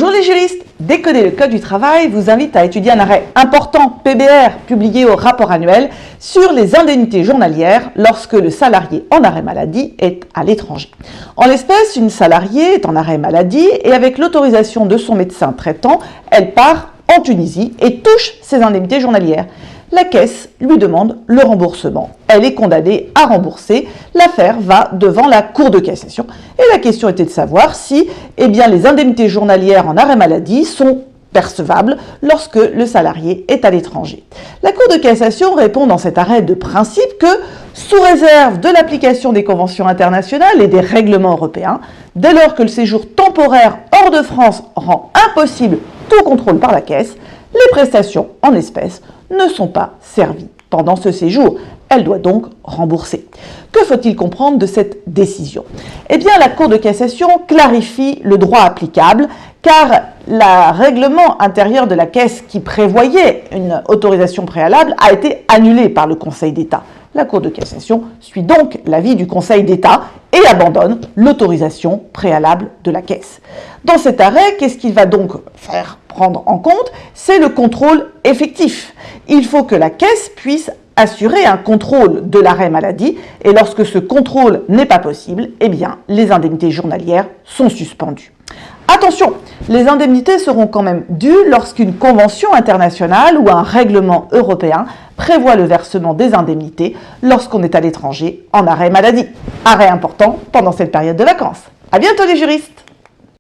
Bonjour les juristes, Décoder le Code du travail vous invite à étudier un arrêt important PBR publié au rapport annuel sur les indemnités journalières lorsque le salarié en arrêt maladie est à l'étranger. En l'espèce, une salariée est en arrêt maladie et avec l'autorisation de son médecin traitant, elle part en Tunisie et touche ses indemnités journalières. La caisse lui demande le remboursement. Elle est condamnée à rembourser. L'affaire va devant la Cour de cassation. Et la question était de savoir si les indemnités journalières en arrêt maladie sont percevables lorsque le salarié est à l'étranger. La Cour de cassation répond dans cet arrêt de principe que, sous réserve de l'application des conventions internationales et des règlements européens, dès lors que le séjour temporaire hors de France rend impossible tout contrôle par la caisse, les prestations en espèces ne sont pas servies pendant ce séjour. Elle doit donc rembourser. Que faut-il comprendre de cette décision? La Cour de cassation clarifie le droit applicable car le règlement intérieur de la caisse qui prévoyait une autorisation préalable a été annulé par le Conseil d'État. La Cour de cassation suit donc l'avis du Conseil d'État et abandonne l'autorisation préalable de la caisse. Dans cet arrêt, qu'est-ce qu'il va donc faire prendre en compte? C'est le contrôle effectif. Il faut que la caisse puisse assurer un contrôle de l'arrêt maladie et lorsque ce contrôle n'est pas possible, les indemnités journalières sont suspendues. Attention, les indemnités seront quand même dues lorsqu'une convention internationale ou un règlement européen prévoit le versement des indemnités lorsqu'on est à l'étranger en arrêt maladie. Arrêt important pendant cette période de vacances. À bientôt les juristes!